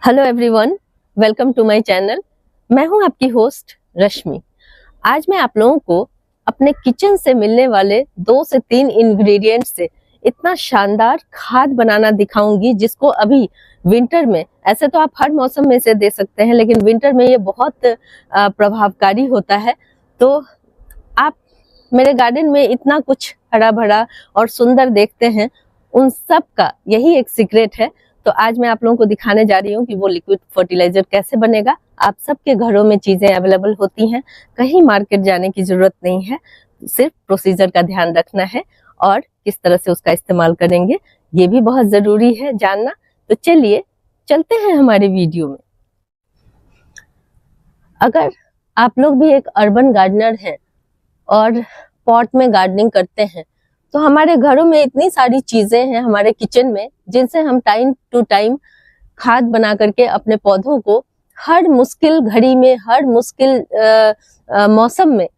Hello everyone, welcome to my channel. मैं हूं आपकी होस्ट रश्मि। आज मैं आप लोगों को अपने किचन से मिलने वाले 2 से 3 इंग्रेडिएंट से इतना शानदार खाद बनाना दिखाऊंगी, जिसको अभी विंटर में, ऐसे तो आप हर मौसम में से दे सकते हैं, लेकिन विंटर में ये बहुत प्रभावकारी होता है। तो आप मेरे गार्डन में इतना कुछ हरा भरा और सुंदर देखते हैं, उन सब का यही एक सीक्रेट है। तो आज मैं आप लोगों को दिखाने जा रही हूँ कि वो लिक्विड फर्टिलाइजर कैसे बनेगा। आप सबके घरों में चीजें अवेलेबल होती हैं, कहीं मार्केट जाने की जरूरत नहीं है, सिर्फ प्रोसीजर का ध्यान रखना है और किस तरह से उसका इस्तेमाल करेंगे ये भी बहुत जरूरी है जानना। तो चलिए चलते हैं हमारे वीडियो में। अगर आप लोग भी एक अर्बन गार्डनर हैं और पॉट में गार्डनिंग करते हैं, तो हमारे घरों में इतनी सारी चीजें हैं हमारे किचन में, जिनसे हम टाइम टू टाइम खाद बना करके अपने पौधों को हर मुश्किल घड़ी में, हर मुश्किल मौसम में,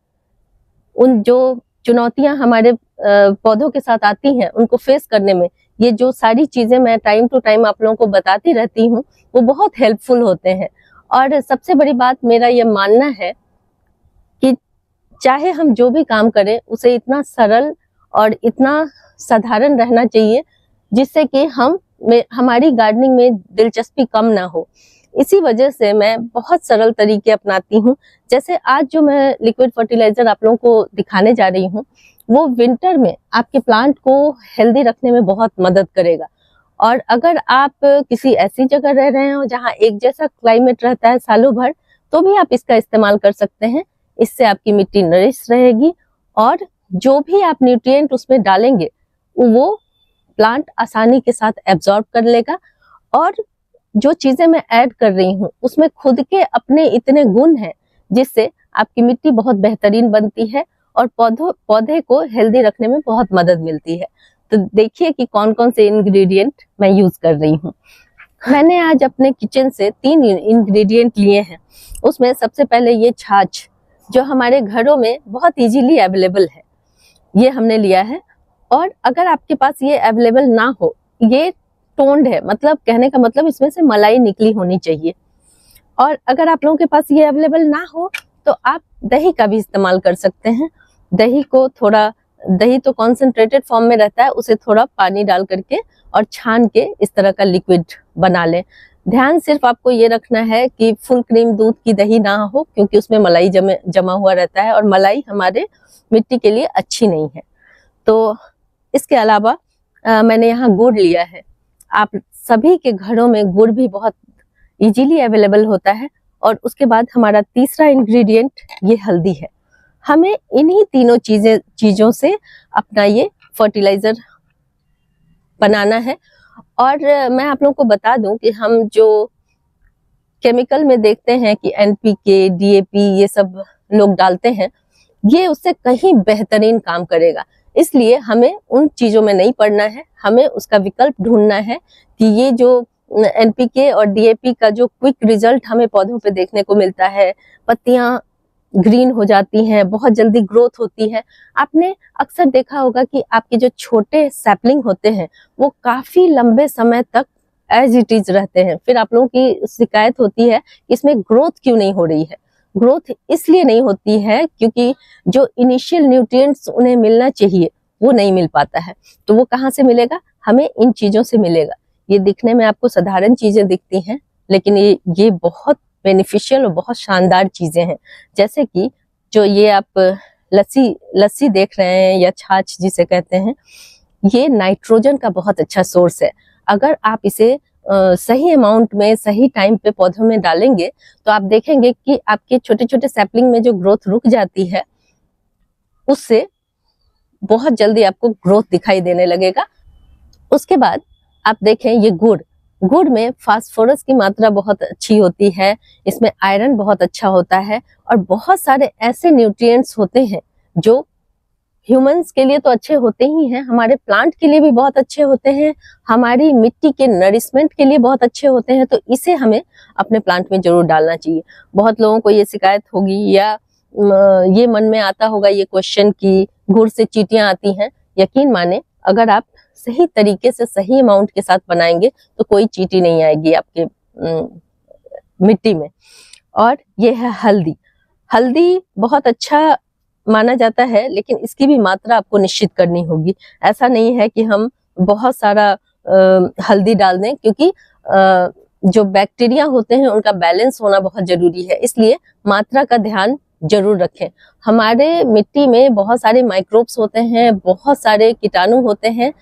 उन जो चुनौतियां हमारे पौधों के साथ आती हैं उनको फेस करने में, ये जो सारी चीजें मैं टाइम टू टाइम आप लोगों को बताती रहती हूँ, वो बहुत हेल्पफुल होते हैं। और सबसे बड़ी बात मेरा ये मानना है कि चाहे हम जो भी काम करें उसे इतना सरल और इतना साधारण रहना चाहिए, जिससे कि हमारी गार्डनिंग में दिलचस्पी कम ना हो। इसी वजह से मैं बहुत सरल तरीके अपनाती हूँ। जैसे आज जो मैं लिक्विड फर्टिलाइजर आप लोगों को दिखाने जा रही हूँ, वो विंटर में आपके प्लांट को हेल्दी रखने में बहुत मदद करेगा। और अगर आप किसी ऐसी जगह रह रहे हो जहाँ एक जैसा क्लाइमेट रहता है सालों भर, तो भी आप इसका इस्तेमाल कर सकते हैं। इससे आपकी मिट्टी नरिश रहेगी और जो भी आप न्यूट्रिएंट उसमें डालेंगे वो प्लांट आसानी के साथ एब्जॉर्ब कर लेगा। और जो चीजें मैं ऐड कर रही हूँ उसमें खुद के अपने इतने गुण हैं, जिससे आपकी मिट्टी बहुत बेहतरीन बनती है और पौधे को हेल्दी रखने में बहुत मदद मिलती है। तो देखिए कि कौन कौन से इंग्रेडिएंट मैं यूज कर रही हूँ। मैंने आज अपने किचन से 3 इंग्रेडिएंट लिए हैं। उसमें सबसे पहले ये छाछ, जो हमारे घरों में बहुत इजीली अवेलेबल है, ये हमने लिया है। और अगर आपके पास ये अवेलेबल ना हो, ये टोन्ड है, मतलब कहने का मतलब इसमें से मलाई निकली होनी चाहिए। और अगर आप लोगों के पास ये अवेलेबल ना हो तो आप दही का भी इस्तेमाल कर सकते हैं। दही तो कॉन्सेंट्रेटेड फॉर्म में रहता है, उसे थोड़ा पानी डाल करके और छान के इस तरह का लिक्विड बना लें। ध्यान सिर्फ आपको ये रखना है कि फुल क्रीम दूध की दही ना हो, क्योंकि उसमें मलाई जमा हुआ रहता है और मलाई हमारे मिट्टी के लिए अच्छी नहीं है। तो इसके अलावा मैंने यहाँ गुड़ लिया है। आप सभी के घरों में गुड़ भी बहुत इजीली अवेलेबल होता है। और उसके बाद हमारा तीसरा इंग्रेडिएंट ये हल्दी है। हमें इन्हीं तीनों चीजों से अपना ये फर्टिलाइजर बनाना है। और मैं आप लोगों को बता दूं कि हम जो केमिकल में देखते हैं कि एनपीके, डीएपी ये सब लोग डालते हैं, ये उससे कहीं बेहतरीन काम करेगा। इसलिए हमें उन चीजों में नहीं पड़ना है, हमें उसका विकल्प ढूंढना है कि ये जो एनपीके और डीएपी का जो क्विक रिजल्ट हमें पौधों पे देखने को मिलता है, पत्तियां ग्रीन हो जाती हैं, बहुत जल्दी ग्रोथ होती है। आपने अक्सर देखा होगा कि आपके जो छोटे सैपलिंग होते हैं वो काफी लंबे समय तक एज इट इज रहते हैं। फिर आप लोगों की शिकायत होती है कि इसमें ग्रोथ क्यों नहीं हो रही है। ग्रोथ इसलिए नहीं होती है क्योंकि जो इनिशियल न्यूट्रिएंट्स उन्हें मिलना चाहिए वो नहीं मिल पाता है। तो वो कहाँ से मिलेगा? हमें इन चीजों से मिलेगा। ये दिखने में आपको साधारण चीजें दिखती हैं, लेकिन ये बहुत बेनिफिशियल और बहुत शानदार चीजें हैं। जैसे कि जो ये आप लस्सी देख रहे हैं या छाछ जिसे कहते हैं, ये नाइट्रोजन का बहुत अच्छा सोर्स है। अगर आप इसे सही अमाउंट में सही टाइम पे पौधों में डालेंगे तो आप देखेंगे कि आपके छोटे छोटे सैपलिंग में जो ग्रोथ रुक जाती है, उससे बहुत जल्दी आपको ग्रोथ दिखाई देने लगेगा। उसके बाद आप देखें ये गुड़ में फास्फोरस की मात्रा बहुत अच्छी होती है, इसमें आयरन बहुत अच्छा होता है और बहुत सारे ऐसे न्यूट्रिएंट्स होते हैं जो ह्यूमंस के लिए तो अच्छे होते ही हैं, हमारे प्लांट के लिए भी बहुत अच्छे होते हैं, हमारी मिट्टी के नरिशमेंट के लिए बहुत अच्छे होते हैं। तो इसे हमें अपने प्लांट में जरूर डालना चाहिए। बहुत लोगों को ये शिकायत होगी या ये मन में आता होगा ये क्वेश्चन कि गुड़ से चींटियां आती हैं। यकीन माने, अगर आप सही तरीके से सही अमाउंट के साथ बनाएंगे तो कोई चींटी नहीं आएगी आपके मिट्टी में। और ये है हल्दी। हल्दी बहुत अच्छा माना जाता है, लेकिन इसकी भी मात्रा आपको निश्चित करनी होगी। ऐसा नहीं है कि हम बहुत सारा हल्दी डाल दें, क्योंकि जो बैक्टीरिया होते हैं उनका बैलेंस होना बहुत जरूरी है, इसलिए मात्रा का ध्यान जरूर रखें। हमारे मिट्टी में बहुत सारे माइक्रोब्स होते हैं, बहुत सारे कीटाणु होते हैं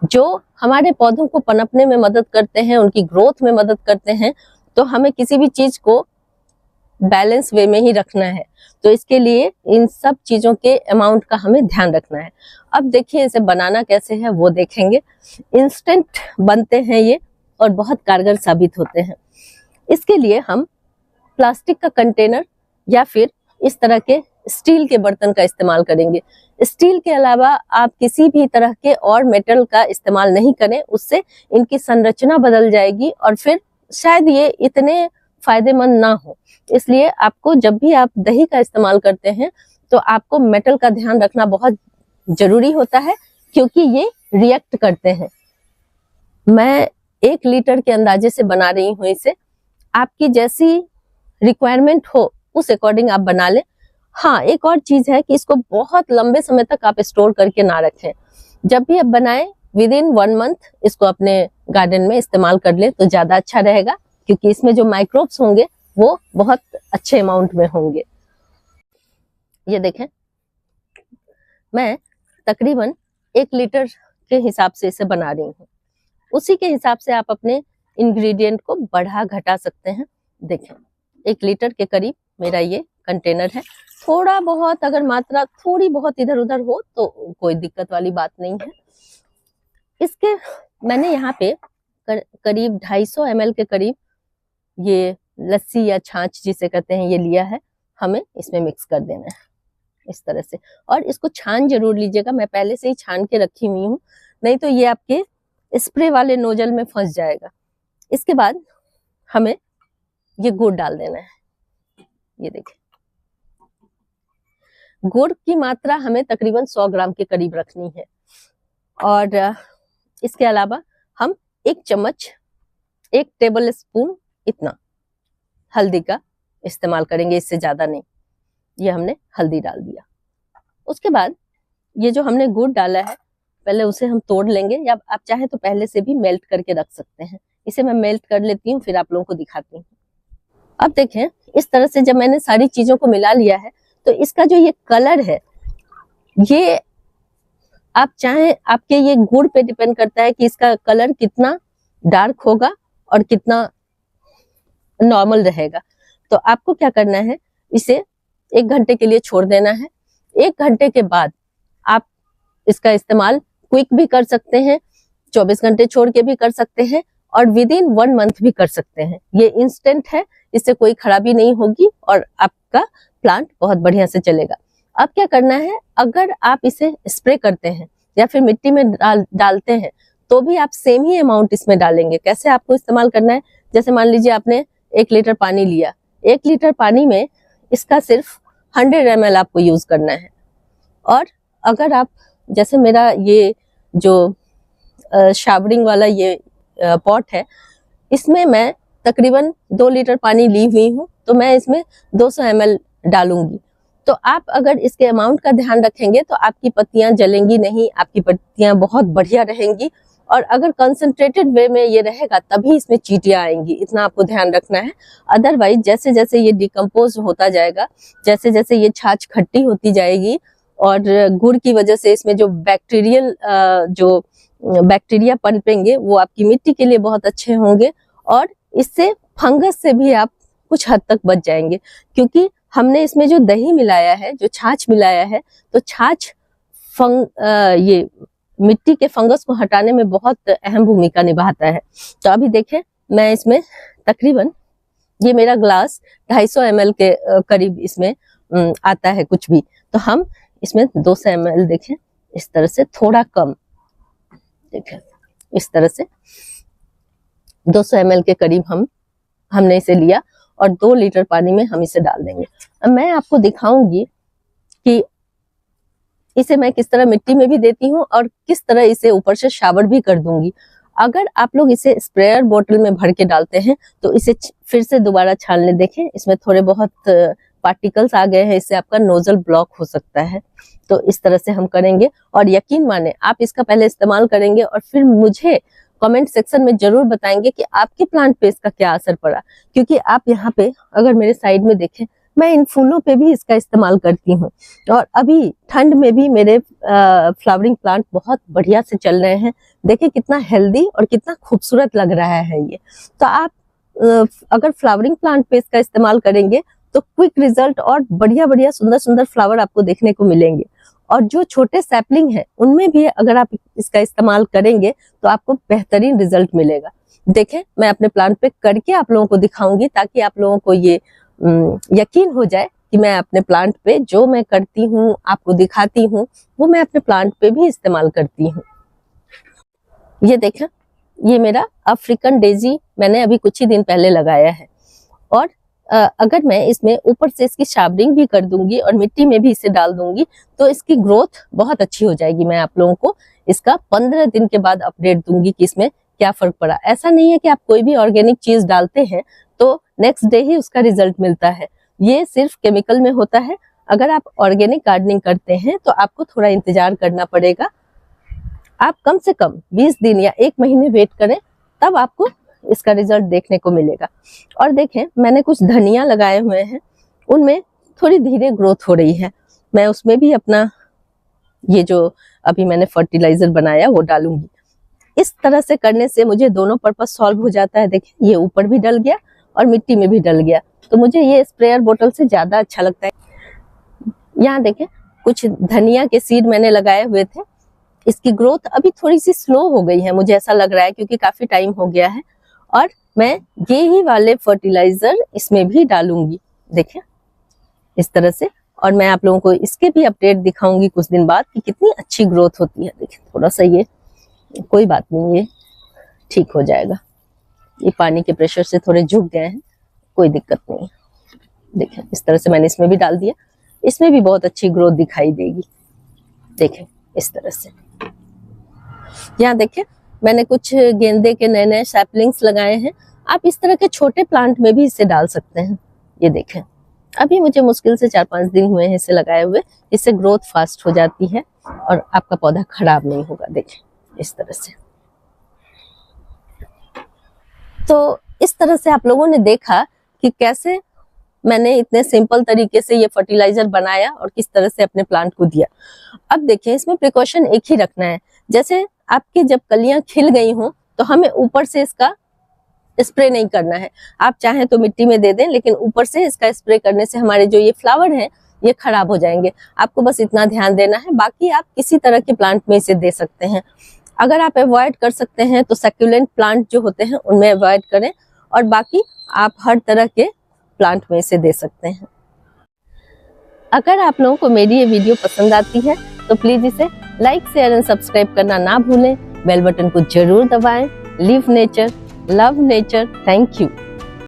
जो हमारे पौधों को पनपने में मदद करते हैं, उनकी ग्रोथ में मदद करते हैं। तो हमें किसी भी चीज को बैलेंस वे में ही रखना है, तो इसके लिए इन सब चीजों के अमाउंट का हमें ध्यान रखना है। अब देखिए इसे बनाना कैसे है वो देखेंगे। इंस्टेंट बनते हैं ये और बहुत कारगर साबित होते हैं। इसके लिए हम प्लास्टिक का कंटेनर या फिर इस तरह के स्टील के बर्तन का इस्तेमाल करेंगे। स्टील के अलावा आप किसी भी तरह के और मेटल का इस्तेमाल नहीं करें, उससे इनकी संरचना बदल जाएगी और फिर शायद ये इतने फायदेमंद ना हो। इसलिए आपको जब भी आप दही का इस्तेमाल करते हैं तो आपको मेटल का ध्यान रखना बहुत जरूरी होता है, क्योंकि ये रिएक्ट करते हैं। मैं 1 लीटर के अंदाजे से बना रही हूँ इसे। आपकी जैसी रिक्वायरमेंट हो उस अकॉर्डिंग आप बना लें। हाँ, एक और चीज है कि इसको बहुत लंबे समय तक आप स्टोर करके ना रखें। जब भी आप बनाएं विद इन 1 मंथ इसको अपने गार्डन में इस्तेमाल कर लें तो ज्यादा अच्छा रहेगा, क्योंकि इसमें जो माइक्रोब्स होंगे वो बहुत अच्छे अमाउंट में होंगे। ये देखें, मैं तकरीबन 1 लीटर के हिसाब से इसे बना रही हूँ। उसी के हिसाब से आप अपने इंग्रेडिएंट को बढ़ा घटा सकते हैं। देखें, 1 लीटर के करीब मेरा ये कंटेनर है। थोड़ा बहुत अगर मात्रा थोड़ी बहुत इधर उधर हो तो कोई दिक्कत वाली बात नहीं है। इसके मैंने यहाँ पे करीब 250 ml के करीब ये लस्सी या छाछ जिसे कहते हैं ये लिया है। हमें इसमें मिक्स कर देना है इस तरह से, और इसको छान जरूर लीजिएगा। मैं पहले से ही छान के रखी हुई हूँ, नहीं तो ये आपके स्प्रे वाले नोजल में फंस जाएगा। इसके बाद हमें ये गुड़ डाल देना है। ये देखिए, गुड़ की मात्रा हमें तकरीबन 100 ग्राम के करीब रखनी है। और इसके अलावा हम 1 चम्मच 1 टेबल स्पून इतना हल्दी का इस्तेमाल करेंगे, इससे ज्यादा नहीं। ये हमने हल्दी डाल दिया। उसके बाद ये जो हमने गुड़ डाला है पहले उसे हम तोड़ लेंगे, या आप चाहे तो पहले से भी मेल्ट करके रख सकते हैं। इसे मैं मेल्ट कर लेती हूँ, फिर आप लोगों को दिखाती हूँ। अब देखें, इस तरह से जब मैंने सारी चीजों को मिला लिया है तो इसका जो ये कलर है, ये आप चाहें, आपके ये गुड़ पे डिपेंड करता है कि इसका कलर कितना डार्क होगा और कितना नॉर्मल रहेगा। तो आपको क्या करना है, इसे 1 घंटे के लिए छोड़ देना है। 1 घंटे के बाद आप इसका इस्तेमाल क्विक भी कर सकते हैं, 24 घंटे छोड़ के भी कर सकते हैं, और विद इन 1 मंथ भी कर सकते हैं। ये इंस्टेंट है, इससे कोई खराबी नहीं होगी और आपका प्लांट बहुत बढ़िया से चलेगा। अब क्या करना है, अगर आप इसे स्प्रे करते हैं या फिर मिट्टी में डालते हैं तो भी आप सेम ही अमाउंट इसमें डालेंगे। कैसे आपको इस्तेमाल करना है, जैसे मान लीजिए आपने 1 लीटर पानी लिया, 1 लीटर पानी में इसका सिर्फ 100 ml आपको यूज करना है। और अगर आप, जैसे मेरा ये जो शावरिंग वाला ये पॉट है, इसमें मैं तकरीबन 2 लीटर पानी ली हुई हूँ, तो मैं इसमें 200 ml डालूंगी। तो आप अगर इसके अमाउंट का ध्यान रखेंगे तो आपकी पत्तियां जलेंगी नहीं, आपकी पत्तियां बहुत बढ़िया रहेंगी। और अगर कंसंट्रेटेड वे में ये रहेगा तभी इसमें चींटियां आएंगी, इतना आपको ध्यान रखना है। अदरवाइज जैसे जैसे ये डिकम्पोज होता जाएगा, जैसे जैसे ये छाछ खट्टी होती जाएगी और गुड़ की वजह से इसमें जो बैक्टीरिया पनपेंगे वो आपकी मिट्टी के लिए बहुत अच्छे होंगे, और इससे फंगस से भी आप कुछ हद तक बच जाएंगे। क्योंकि हमने इसमें जो दही मिलाया है, जो छाछ मिलाया है, तो छाछ ये मिट्टी के फंगस को हटाने में बहुत अहम भूमिका निभाता है। तो अभी देखें, मैं इसमें तकरीबन, ये मेरा ग्लास 250 ml के करीब इसमें आता है कुछ भी, तो हम इसमें 200 ml देखें, इस तरह से थोड़ा कम, देखें इस तरह से 200 ml के करीब हमने इसे लिया और 2 लीटर पानी में हम इसे डाल देंगे। अब मैं आपको दिखाऊंगी कि इसे मैं किस तरह मिट्टी में भी देती हूँ और किस तरह इसे ऊपर से शावर भी कर दूंगी। अगर आप लोग इसे स्प्रेयर बोतल में भर के डालते हैं तो इसे फिर से दोबारा छानने देखें, इसमें थोड़े बहुत पार्टिकल्स आ गए हैं, इससे आपका नोजल ब्लॉक हो सकता है। तो इस तरह से हम करेंगे और यकीन माने आप इसका पहले इस्तेमाल करेंगे और फिर मुझे कमेंट सेक्शन में जरूर बताएंगे कि आपके प्लांट पे इसका क्या असर पड़ा। क्योंकि आप यहाँ पे अगर मेरे साइड में देखें, मैं इन फूलों पे भी इसका इस्तेमाल करती हूँ और अभी ठंड में भी मेरे फ्लावरिंग प्लांट बहुत बढ़िया से चल रहे हैं। देखिए कितना हेल्दी और कितना खूबसूरत लग रहा है ये। तो आप अगर फ्लावरिंग प्लांट पे इसका इस्तेमाल करेंगे तो क्विक रिजल्ट और बढ़िया बढ़िया सुंदर सुंदर फ्लावर आपको देखने को मिलेंगे। और जो छोटे सैपलिंग है उनमें भी अगर आप इसका इस्तेमाल करेंगे तो आपको बेहतरीन रिजल्ट मिलेगा। देखें, मैं अपने प्लांट पे करके आप लोगों को दिखाऊंगी ताकि आप लोगों को ये यकीन हो जाए कि मैं अपने प्लांट पे जो मैं करती हूँ, आपको दिखाती हूँ, वो मैं अपने प्लांट पे भी इस्तेमाल करती हूँ। ये देखें, ये मेरा अफ्रीकन डेजी मैंने अभी कुछ ही दिन पहले लगाया है और अगर मैं इसमें ऊपर से इसकी शाबरिंग भी कर दूंगी और मिट्टी में भी इसे डाल दूंगी तो इसकी ग्रोथ बहुत अच्छी हो जाएगी। मैं आप लोगों को इसका 15 दिन के बाद अपडेट दूंगी कि इसमें क्या फर्क पड़ा। ऐसा नहीं है कि आप कोई भी ऑर्गेनिक चीज डालते हैं तो नेक्स्ट डे ही उसका रिजल्ट मिलता है, ये सिर्फ केमिकल में होता है। अगर आप ऑर्गेनिक गार्डनिंग करते हैं तो आपको थोड़ा इंतजार करना पड़ेगा। आप कम से कम 20 दिन या 1 महीने वेट करें, तब आपको इसका रिजल्ट देखने को मिलेगा। और देखें, मैंने कुछ धनिया लगाए हुए हैं, उनमें थोड़ी धीरे ग्रोथ हो रही है। मैं उसमें भी अपना ये जो अभी मैंने फर्टिलाइजर बनाया वो डालूंगी। इस तरह से करने से मुझे दोनों पर्पस सॉल्व हो जाता है। देखिए, ये ऊपर भी डल गया और मिट्टी में भी डल गया, तो मुझे ये स्प्रेयर बोतल से ज्यादा अच्छा लगता है। यहाँ देखें, कुछ धनिया के सीड मैंने लगाए हुए थे, इसकी ग्रोथ अभी थोड़ी सी स्लो हो गई है, मुझे ऐसा लग रहा है, क्योंकि काफी टाइम हो गया है। और मैं ये ही वाले फर्टिलाइजर इसमें भी डालूंगी, देखें इस तरह से। और मैं आप लोगों को इसके भी अपडेट दिखाऊंगी कुछ दिन बाद कि कितनी अच्छी ग्रोथ होती है। देखिए, थोड़ा सा ये कोई बात नहीं, ये ठीक हो जाएगा। ये पानी के प्रेशर से थोड़े झुक गए हैं, कोई दिक्कत नहीं। देखें, इस तरह से मैंने इसमें भी डाल दिया, इसमें भी बहुत अच्छी ग्रोथ दिखाई देगी। देखें इस तरह से। यहाँ देखें, मैंने कुछ गेंदे के नए नए सैपलिंग्स लगाए हैं। आप इस तरह के छोटे प्लांट में भी इसे डाल सकते हैं। ये देखें, अभी मुझे मुश्किल से 4-5 दिन हुए हैं इसे लगाए हुए। इससे ग्रोथ फास्ट हो जाती है और आपका पौधा खराब नहीं होगा। देखें इस तरह से। तो इस तरह से आप लोगों ने देखा कि कैसे मैंने इतने सिंपल तरीके से ये फर्टिलाइजर बनाया और किस तरह से अपने प्लांट को दिया। अब देखिए, इसमें प्रिकॉशन एक ही रखना है। जैसे आपके जब कलियां खिल गई हों तो हमें ऊपर से इसका स्प्रे नहीं करना है। आप चाहें तो मिट्टी में दे दें, लेकिन ऊपर से इसका स्प्रे करने से हमारे जो ये फ्लावर हैं ये खराब हो जाएंगे। आपको बस इतना ध्यान देना है। बाकी आप किसी तरह के प्लांट में इसे दे सकते हैं। अगर आप अवॉइड कर सकते हैं तो सक्यूलेंट प्लांट जो होते हैं उनमें अवॉइड करें, और बाकी आप हर तरह के प्लांट में इसे दे सकते हैं। अगर आप लोगों को मेरी ये वीडियो पसंद आती है तो प्लीज इसे लाइक, शेयर एंड सब्सक्राइब करना ना भूलें। बेल बटन को जरूर दबाएं। Live nature, love nature. Thank you.